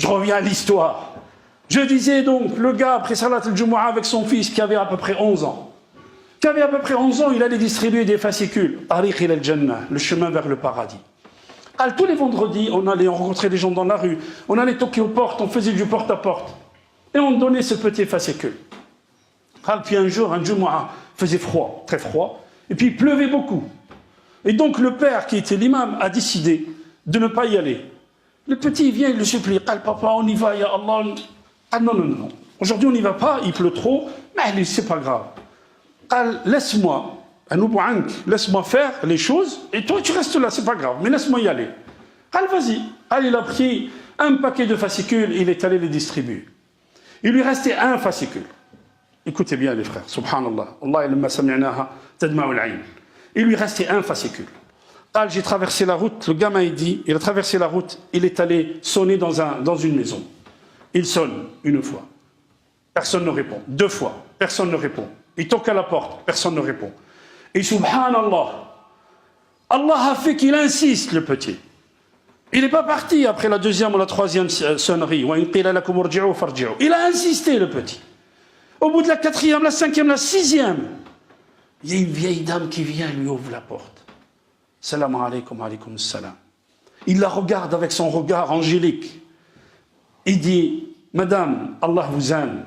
Je reviens à l'histoire. Je disais donc, le gars, après Salat al-Jumu'ah, avec son fils qui avait à peu près 11 ans, il allait distribuer des fascicules. Tariq ila al-Jannah, le chemin vers le paradis. Alors, tous les vendredis, on rencontrait des gens dans la rue, on allait toquer aux portes, on faisait du porte-à-porte. Et on donnait ce petit fascicule. Puis un jour, un Jumu'ah, faisait froid, très froid, et puis il pleuvait beaucoup. Et donc le père, qui était l'imam, a décidé de ne pas y aller. Le petit vient, il le supplie. « Papa, on y va, ya Allah. » Ah non, non, non. Aujourd'hui, on n'y va pas, il pleut trop, mais c'est pas grave. Laisse-moi, laisse-moi faire les choses, et toi, tu restes là, c'est pas grave, mais laisse-moi y aller. Vas-y. Il a pris un paquet de fascicules, il est allé les distribuer. Il lui restait un fascicule. Écoutez bien, les frères, subhanallah. Il lui restait un fascicule. J'ai traversé la route, le gamin il dit, il a traversé la route, il est allé sonner dans une maison. Il sonne une fois, personne ne répond. 2 fois, personne ne répond. Il toque à la porte, personne ne répond. Et subhanallah, Allah a fait qu'il insiste, le petit. Il n'est pas parti après la 2e ou la 3e sonnerie. Il a insisté, le petit. Au bout de la 4e, la 5e, la 6e, il y a une vieille dame qui vient et lui ouvre la porte. Salam alaikum, alaikum salam. Il la regarde avec son regard angélique. Il dit, Madame, Allah vous aime.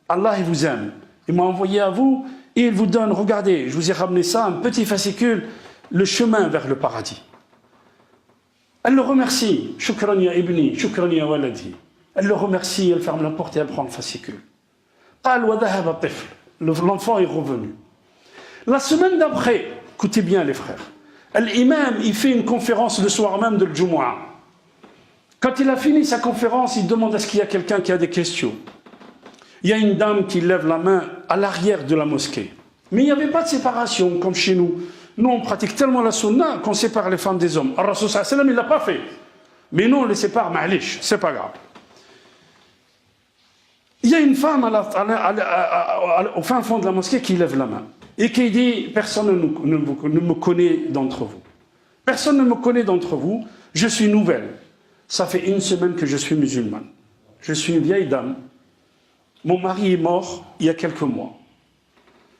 Allah il vous aime. Il m'a envoyé à vous et il vous donne, regardez, je vous ai ramené ça, un petit fascicule, le chemin vers le paradis. Elle le remercie. Shukran ya ibni, shukran ya waladi. Elle le remercie, elle ferme la porte et elle prend le fascicule. L'enfant est revenu. La semaine d'après, écoutez bien les frères, l'imam, il fait une conférence le soir même de l'Jumu'ah. Quand il a fini sa conférence, il demande est-ce qu'il y a quelqu'un qui a des questions. Il y a une dame qui lève la main à l'arrière de la mosquée. Mais il n'y avait pas de séparation comme chez nous. Nous, on pratique tellement la sunna qu'on sépare les femmes des hommes. Ar-Rasul sallallahu alayhi wa sallam, il ne l'a pas fait. Mais nous, on les sépare, ma'alish, c'est pas grave. Il y a une femme au fin fond de la mosquée qui lève la main et qui dit « Personne ne me connaît d'entre vous. Personne ne me connaît d'entre vous. Je suis nouvelle. Ça fait 1 semaine que je suis musulmane. Je suis une vieille dame. Mon mari est mort il y a quelques mois.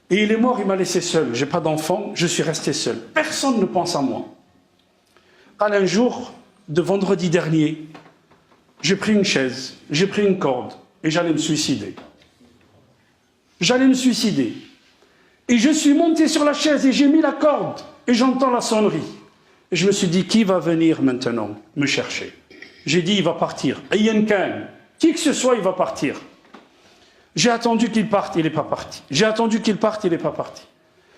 Et il est mort, il m'a laissé seul. Je n'ai pas d'enfant, je suis resté seul. Personne ne pense à moi. » Un jour de vendredi dernier, j'ai pris une chaise, j'ai pris une corde. Et j'allais me suicider. J'allais me suicider. Et je suis monté sur la chaise et j'ai mis la corde. Et j'entends la sonnerie. Et je me suis dit, qui va venir maintenant me chercher? J'ai dit, il va partir. Ayyan Khan, qui que ce soit, il va partir. J'ai attendu qu'il parte, il n'est pas parti. J'ai attendu qu'il parte, il n'est pas parti.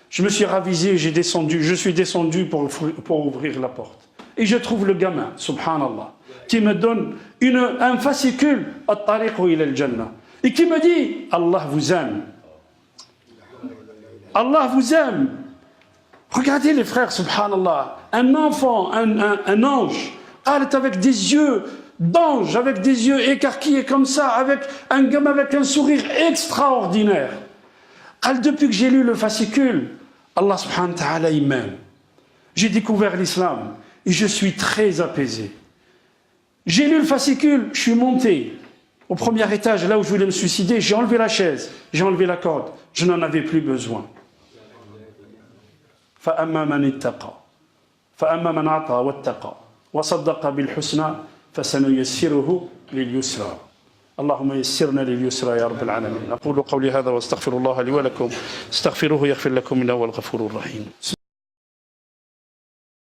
Je me suis ravisé, je suis descendu pour ouvrir la porte. Et je trouve le gamin, subhanallah, qui me donne un fascicule, At-Tariq ila al-Jannah, et qui me dit, Allah vous aime. Allah vous aime. Regardez les frères, subhanallah, un enfant, un ange, avec des yeux d'ange, avec des yeux écarquillés comme ça, avec un gamin avec un sourire extraordinaire. Depuis que j'ai lu le fascicule, Allah subhanahu wa ta'ala il m'aime. J'ai découvert l'islam et je suis très apaisé. J'ai lu le fascicule, je suis monté au 1er étage, là où je voulais me suicider, j'ai enlevé la chaise, j'ai enlevé la corde, je n'en avais plus besoin. فأما من اتقى فأما من أعطى واتقى وصدق بالحسنى فسنيسره لليسرى اللهم يسرنا لليسرى يا رب العالمين. أقول قولي هذا واستغفر الله لي ولكم استغفروه يغفر لكم إنه هو الغفور الرحيم.